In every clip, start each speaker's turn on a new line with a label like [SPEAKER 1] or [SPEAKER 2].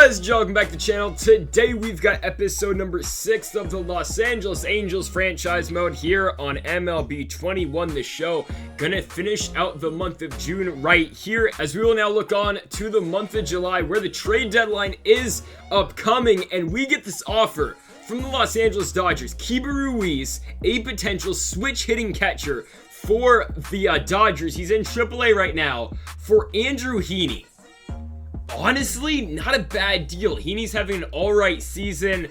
[SPEAKER 1] guys, welcome back to the channel. Today we've got episode number 6 of the Los Angeles Angels franchise mode here on MLB 21, the show. Gonna finish out the month of June right here as we will now look on to the month of July where the trade deadline is upcoming and we get this offer from the Los Angeles Dodgers. Keibert Ruiz, a potential switch hitting catcher for the Dodgers. He's in AAA right now for Andrew Heaney. Honestly, not a bad deal. Heaney's having an alright season.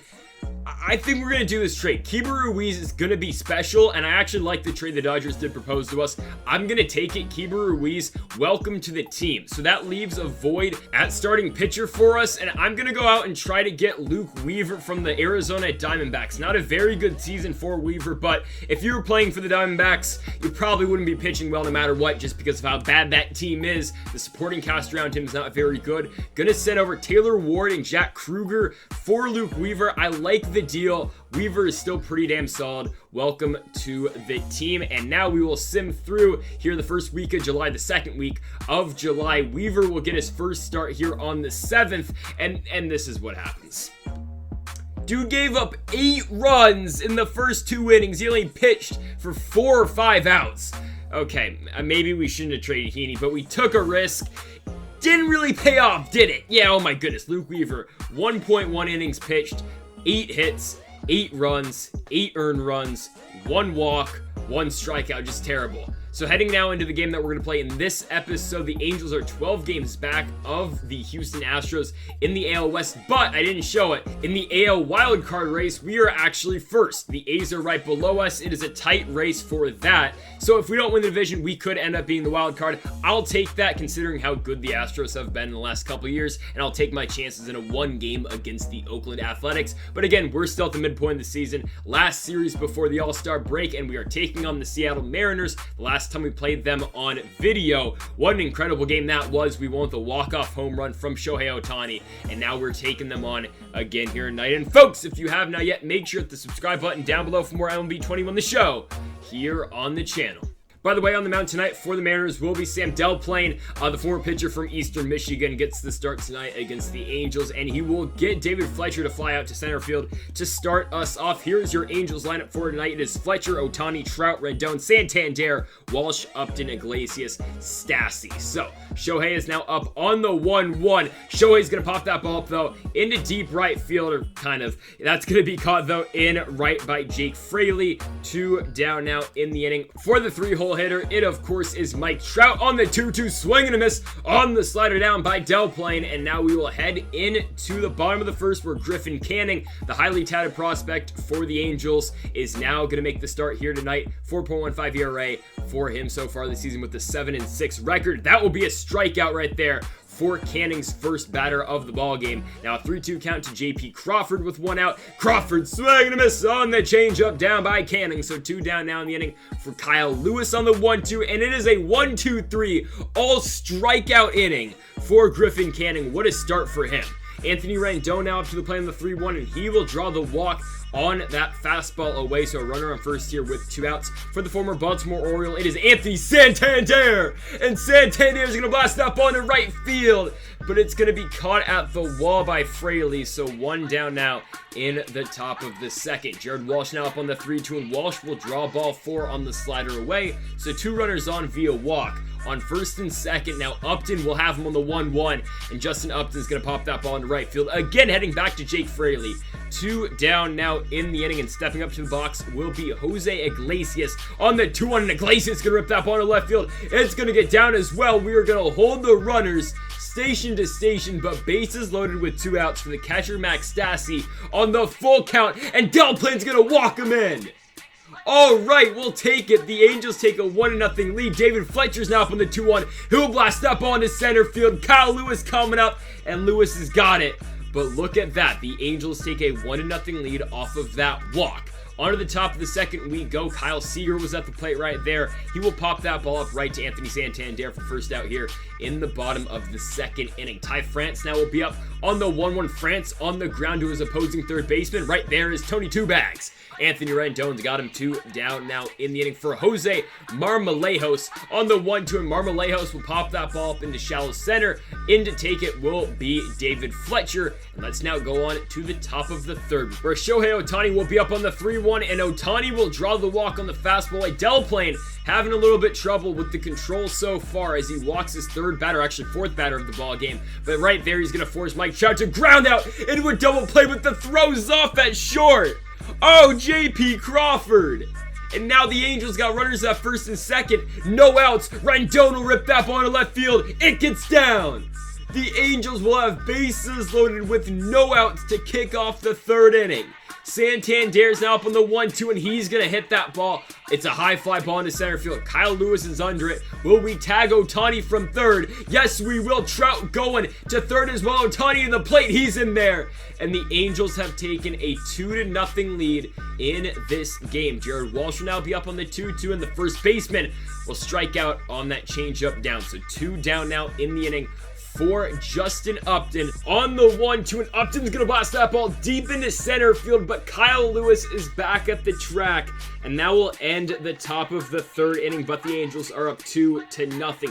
[SPEAKER 1] I think we're going to do this trade. Keibert Ruiz is going to be special, and I actually like the trade the Dodgers did propose to us. I'm going to take it. Keibert Ruiz, welcome to the team. So that leaves a void at starting pitcher for us, and I'm going to go out and try to get Luke Weaver from the Arizona Diamondbacks. Not a very good season for Weaver, but if you were playing for the Diamondbacks, you probably wouldn't be pitching well no matter what, just because of how bad that team is. The supporting cast around him is not very good. Going to send over Taylor Ward and Jack Kruger for Luke Weaver. I like the deal. Weaver is still pretty damn solid. Welcome to the team. And now we will sim through here the first week of July, the second week of July. Weaver will get his first start here on the 7th, and this is what happens. Dude gave up 8 runs in the first 2 innings. He only pitched for 4 or 5 outs. Okay, maybe we shouldn't have traded Heaney, but we took a risk. Didn't really pay off, did it? Yeah, oh my goodness. Luke Weaver, 1.1 innings pitched, 8 hits, 8 runs, 8 earned runs, 1 walk, 1 strikeout, just terrible. So heading now into the game that we're going to play in this episode, the Angels are 12 games back of the Houston Astros in the AL West, but I didn't show it. In the AL wildcard race, we are actually first. The A's are right below us. It is a tight race for that. So if we don't win the division, we could end up being the wild card. I'll take that considering how good the Astros have been in the last couple years, and I'll take my chances in a 1 game against the Oakland Athletics. But again, we're still at the midpoint of the season. Last series before the All-Star break, and we are taking on the Seattle Mariners. The last time we played them on video. What an incredible game that was. We won with a walk-off home run from Shohei Ohtani, and now we're taking them on again here tonight. And folks, if you have not yet, make sure to hit the subscribe button down below for more MLB 21 the show here on the channel. By the way, on the mound tonight for the Mariners will be Sam Delplane. The former pitcher from Eastern Michigan gets the start tonight against the Angels, and he will get David Fletcher to fly out to center field to start us off. Here's your Angels lineup for tonight. It is Fletcher, Ohtani, Trout, Rendon, Santander, Walsh, Upton, Iglesias, Stassi. So, Shohei is now up on the 1-1. Shohei's going to pop that ball up, though, into deep right field, or kind of. That's going to be caught, though, in right by Jake Fraley. 2 down now in the inning. For the 3-hole hitter, it of course is Mike Trout on the 2-2, swing and a miss on the slider down by Delplane, and now we will head into the bottom of the first where Griffin Canning, the highly touted prospect for the Angels, is now going to make the start here tonight. 4.15 ERA for him so far this season with the 7-6 record. That will be a strikeout right there for Canning's first batter of the ball game. Now a 3-2 count to JP Crawford with 1 out. Crawford swing and a miss on the changeup down by Canning. So 2 down now in the inning for Kyle Lewis on the 1-2, and it is a 1-2-3 all strikeout inning for Griffin Canning. What a start for him. Anthony Rendon now up to the plate on the 3-1, and he will draw the walk on that fastball away. So a runner on first here with 2 outs for the former Baltimore Oriole. It is Anthony Santander, and Santander is going to blast up on the right field, but it's going to be caught at the wall by Fraley. So 1 down now in the top of the second. Jared Walsh now up on the 3-2, and Walsh will draw ball 4 on the slider away. So 2 runners on via walk. On first and second, now Upton will have him on the 1-1, and Justin Upton's going to pop that ball into right field. Again, heading back to Jake Fraley. 2 down now in the inning, and stepping up to the box will be Jose Iglesias on the 2-1, and Iglesias going to rip that ball to left field. It's going to get down as well. We are going to hold the runners station to station, but bases loaded with 2 outs for the catcher Max Stassi on the full count, and Delplane's going to walk him in. All right, we'll take it. The Angels take a 1-0 lead. David Fletcher's now up on the 2-1. He'll blast up onto center field. Kyle Lewis coming up, and Lewis has got it. But look at that. The Angels take a 1-0 lead off of that walk. Onto the top of the second we go. Kyle Seager was at the plate right there. He will pop that ball up right to Anthony Santander for first out here in the bottom of the second inning. Ty France now will be up on the 1-1. France on the ground to his opposing third baseman. Right there is Tony Two Bags. Anthony Rendon's got him 2 down now in the inning for Jose Marmolejos on the 1-2, and Marmolejos will pop that ball up into shallow center. In to take it will be David Fletcher, and let's now go on to the top of the third, where Shohei Ohtani will be up on the 3-1, and Ohtani will draw the walk on the fastball. Delaplane having a little bit trouble with the control so far as he walks his third batter, actually fourth batter of the ball game, but right there he's going to force Mike Trout to ground out into a double play, but the throw's off at short. Oh, J.P. Crawford. And now the Angels got runners at first and second. No outs. Rendon will rip that ball to left field. It gets down. The Angels will have bases loaded with no outs to kick off the third inning. Santander's now up on the 1-2, and he's going to hit that ball. It's a high fly ball into center field. Kyle Lewis is under it. Will we tag Ohtani from third? Yes, we will. Trout going to third as well. Ohtani in the plate. He's in there. And the Angels have taken a 2-0 lead in this game. Jared Walsh will now be up on the 2-2, and the first baseman will strike out on that changeup down. So 2 down now in the inning for Justin Upton on the 1-2, and Upton's gonna blast that ball deep into center field, but Kyle Lewis is back at the track, and that will end the top of the third inning, but the Angels are up 2-0.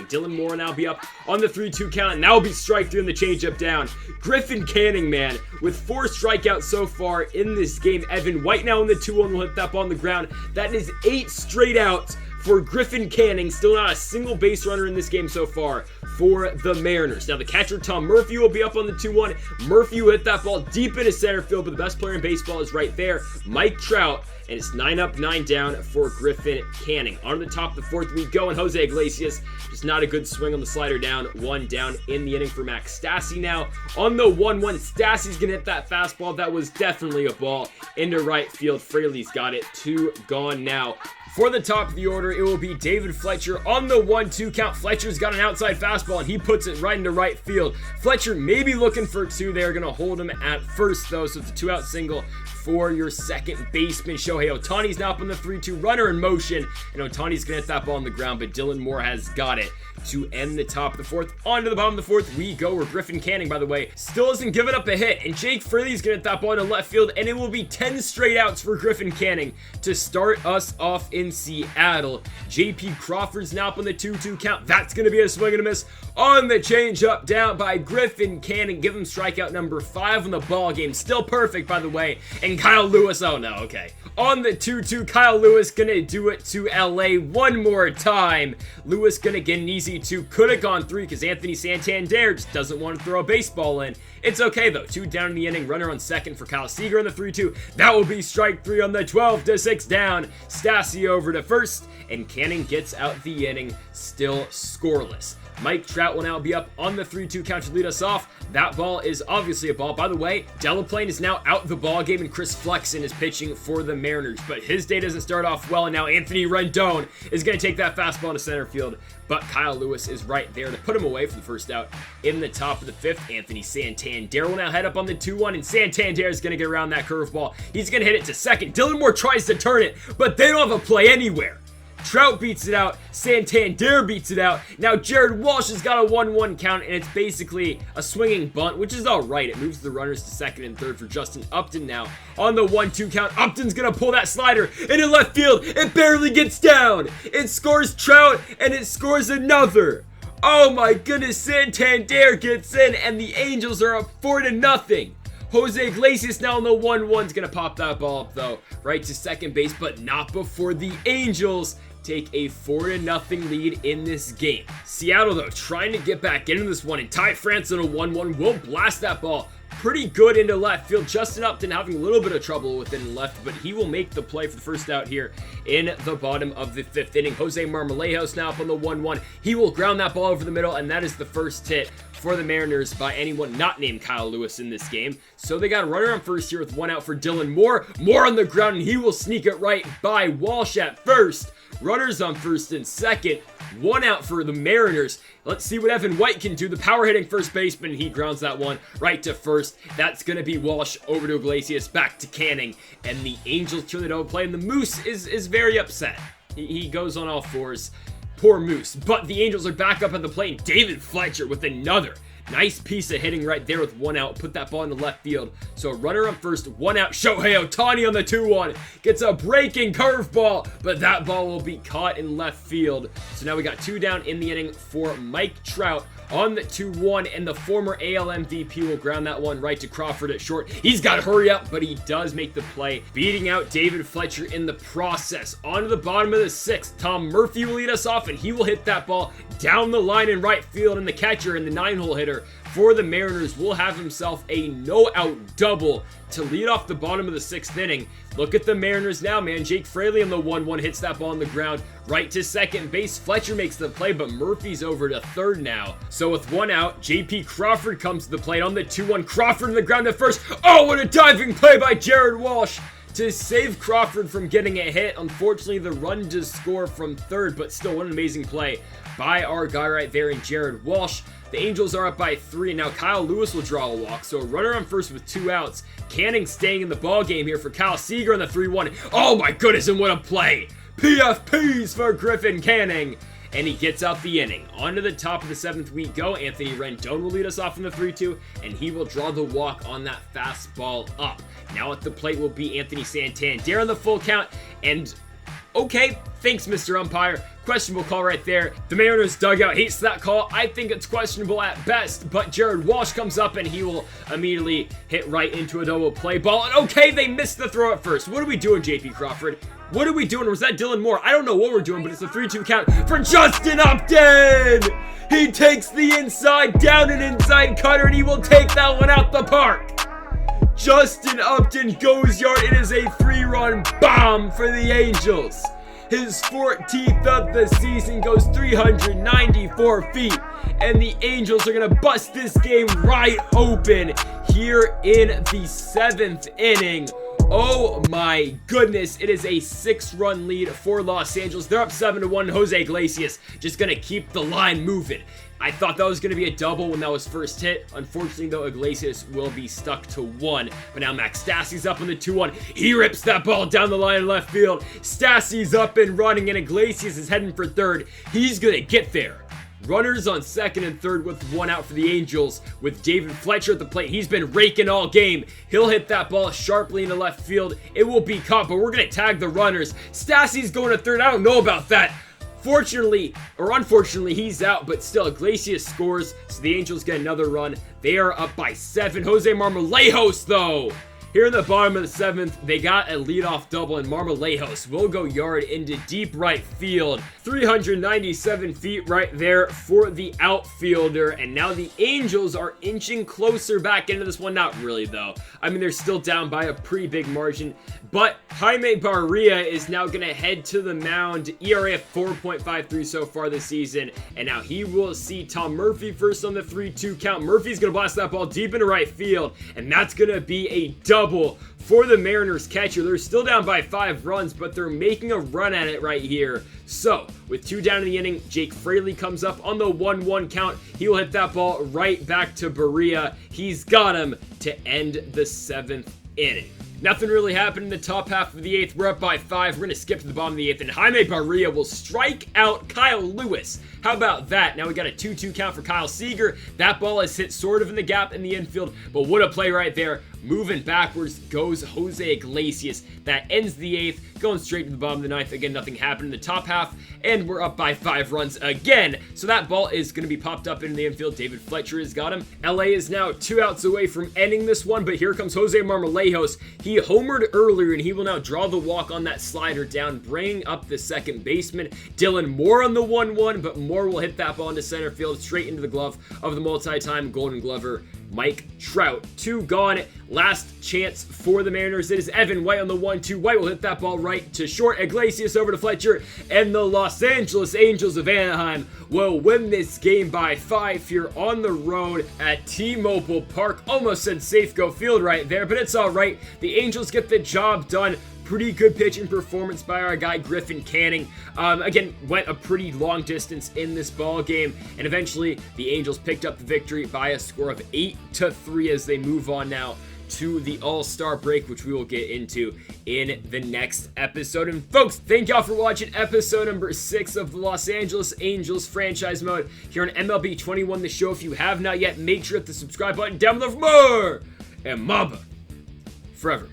[SPEAKER 1] Dylan Moore will now be up on the 3-2 count, and that will be strike 3 in the changeup down. Griffin Canning, man, with 4 strikeouts so far in this game. Evan White now in the 2-1 will hit that ball on the ground. That is 8 straight outs for Griffin Canning. Still not a single base runner in this game so far for the Mariners. Now the catcher Tom Murphy will be up on the 2-1. Murphy will hit that ball deep into center field, but the best player in baseball is right there, Mike Trout, and it's 9 up, 9 down for Griffin Canning. On the top of the fourth we go, and Jose Iglesias, just not a good swing on the slider down. 1 down in the inning for Max Stassi now. On the 1-1, Stassi's gonna hit that fastball. That was definitely a ball into right field. Fraley's got it. 2 gone now. For the top of the order, it will be David Fletcher on the 1-2 count. Fletcher's got an outside fastball, and he puts it right into right field. Fletcher may be looking for 2. They're going to hold him at first, though, so it's a 2-out single for your second baseman. Shohei Ohtani's now up on the 3-2, runner in motion, and Ohtani's going to hit that ball on the ground, but Dylan Moore has got it to end the top of the fourth. On to the bottom of the fourth we go, where Griffin Canning, by the way, still hasn't given up a hit, and Jake Fraley's going to hit that ball into left field, and it will be 10 straight outs for Griffin Canning to start us off in Seattle. J.P. Crawford's now up on the 2-2 count. That's going to be a swing and a miss on the changeup down by Griffin Canning. Give him strikeout number 5 on the ball game. Still perfect, by the way. And Kyle Lewis, oh no, okay. On the 2-2, Kyle Lewis gonna do it to LA one more time. Lewis gonna get an easy 2. Could have gone 3 because Anthony Santander just doesn't want to throw a baseball in. It's okay though. 2 down in the inning. Runner on second for Kyle Seager on the 3-2. That will be strike 3 on the 12-6 down. Stassi over to first, and Canning gets out the inning still scoreless. Mike Trout will now be up on the 3-2 count to lead us off. That ball is obviously a ball. By the way, Delaplane is now out the ball game, and Chris Flexen is pitching for the Mariners. But his day doesn't start off well, and now Anthony Rendon is going to take that fastball to center field. But Kyle Lewis is right there to put him away for the first out in the top of the 5th. Anthony Santander will now head up on the 2-1, and Santander is going to get around that curveball. He's going to hit it to second. Dylan Moore tries to turn it, but they don't have a play anywhere. Trout beats it out. Santander beats it out. Now Jared Walsh has got a 1-1 count, and it's basically a swinging bunt, which is all right. It moves the runners to second and third for Justin Upton now. On the 1-2 count, Upton's going to pull that slider into left field. It barely gets down. It scores Trout, and it scores another. Oh my goodness, Santander gets in, and the Angels are up 4-0. Jose Iglesias now on the 1-1 is going to pop that ball up, though, right to second base, but not before the Angels take a 4-0 lead in this game. Seattle, though, trying to get back into this one, and Ty France on a 1-1 will blast that ball pretty good into left field. Justin Upton having a little bit of trouble with it in left, but he will make the play for the first out here in the bottom of the 5th inning. Jose Marmolejos now up on the 1-1. He will ground that ball over the middle, and that is the first hit for the Mariners by anyone not named Kyle Lewis in this game. So they got a runner on first here with 1 out for Dylan Moore. Moore on the ground, and he will sneak it right by Walsh at first. Runners on first and second. 1 out for the Mariners. Let's see what Evan White can do. The power hitting first baseman. He grounds that one right to first. That's going to be Walsh over to Iglesias, back to Canning. And the Angels turn the double play, and the Moose is very upset. He goes on all fours. Poor Moose. But the Angels are back up at the plate. David Fletcher with another nice piece of hitting right there with 1 out. Put that ball in the left field. So runner on first, 1 out. Shohei Ohtani on the 2-1. Gets a breaking curveball, but that ball will be caught in left field. So now we got 2 down in the inning for Mike Trout on the 2-1, and the former AL MVP will ground that one right to Crawford at short. He's got to hurry up, but he does make the play, beating out David Fletcher in the process. On to the bottom of the 6th, Tom Murphy will lead us off, and he will hit that ball down the line in right field, and the catcher and the 9-hole hitter for the Mariners will have himself a no-out double to lead off the bottom of the 6th inning. Look at the Mariners now, man. Jake Fraley on the 1-1 hits that ball on the ground right to second base. Fletcher makes the play, but Murphy's over to third now. So with 1 out, JP Crawford comes to the plate on the 2-1. Crawford on the ground at first. Oh, what a diving play by Jared Walsh to save Crawford from getting a hit. Unfortunately, the run does score from third, but still, what an amazing play by our guy right there in Jared Walsh. The Angels are up by 3, and now Kyle Lewis will draw a walk. So a runner on first with 2 outs. Canning staying in the ball game here for Kyle Seager on the 3-1. Oh my goodness, and what a play! PFPs for Griffin Canning. And he gets out the inning. On to the top of the 7th we go. Anthony Rendon will lead us off in the 3-2, and he will draw the walk on that fastball up. Now at the plate will be Anthony Santander on the full count, and okay, thanks, Mr. Umpire. Questionable call right there. The Mariners dugout hates that call. I think it's questionable at best, but Jared Walsh comes up and he will immediately hit right into a double play ball. And okay, they missed the throw at first. What are we doing, JP Crawford? What are we doing? Was that Dylan Moore? I don't know what we're doing, but it's a 3-2 count for Justin Upton. He takes the inside down an inside cutter, and he will take that one out the park. Justin Upton goes yard. It is a 3-run bomb for the Angels. His 14th of the season goes 394 feet, and the Angels are going to bust this game right open here in the 7th inning. Oh my goodness, it is a 6-run lead for Los Angeles. They're up 7-1. Jose Iglesias just going to keep the line moving. I thought that was going to be a double when that was first hit. Unfortunately, though, Iglesias will be stuck to 1. But now Max Stassi's up on the 2-1. He rips that ball down the line in left field. Stassi's up and running, and Iglesias is heading for third. He's going to get there. Runners on second and third with 1 out for the Angels with David Fletcher at the plate. He's been raking all game. He'll hit that ball sharply into left field. It will be caught, but we're going to tag the runners. Stassi's going to third. I don't know about that. Fortunately, or unfortunately, he's out, but still, Iglesias scores, so the Angels get another run. They are up by 7. Jose Marmolejos, though, here in the bottom of the 7th, they got a leadoff double, and Marmolejos will go yard into deep right field. 397 feet right there for the outfielder, and now the Angels are inching closer back into this one. Not really, though. I mean, they're still down by a pretty big margin, but Jaime Barria is now going to head to the mound. ERA of 4.53 so far this season, and now he will see Tom Murphy first on the 3-2 count. Murphy's going to blast that ball deep into right field, and that's going to be a double for the Mariners catcher. They're still down by 5 runs, but they're making a run at it right here. So, with 2 down in the inning, Jake Fraley comes up on the 1-1 count. He will hit that ball right back to Barria. He's got him to end the 7th inning. Nothing really happened in the top half of the 8th. We're up by 5. We're going to skip to the bottom of the 8th, and Jaime Barria will strike out Kyle Lewis. How about that? Now we got a 2-2 count for Kyle Seager. That ball is hit sort of in the gap in the infield, but what a play right there. Moving backwards goes Jose Iglesias. That ends the 8th, going straight to the bottom of the 9th. Again, nothing happened in the top half, and we're up by 5 runs again. So that ball is going to be popped up into the infield. David Fletcher has got him. LA is now 2 outs away from ending this one, but here comes Jose Marmolejos. He homered earlier, and he will now draw the walk on that slider down, bringing up the second baseman. Dylan Moore on the 1-1, but Moore will hit that ball into center field, straight into the glove of the multi-time Golden Glover, Mike Trout. 2 gone. Last chance for the Mariners. It is Evan White on the 1-2. White will hit that ball right to short. Iglesias over to Fletcher, and the Los Angeles Angels of Anaheim will win this game by 5 here on the road at T-Mobile Park. Almost said Safeco Field right there, but it's all right. The Angels get the job done. Pretty good pitching performance by our guy Griffin Canning. Again, went a pretty long distance in this ball game, and eventually the Angels picked up the victory by a score of 8-3 as they move on now to the All-Star break, which we will get into in the next episode. And folks, thank y'all for watching episode number 6 of the Los Angeles Angels franchise mode here on MLB 21 The Show. If you have not yet, make sure to hit the subscribe button down below for more. And Mamba forever.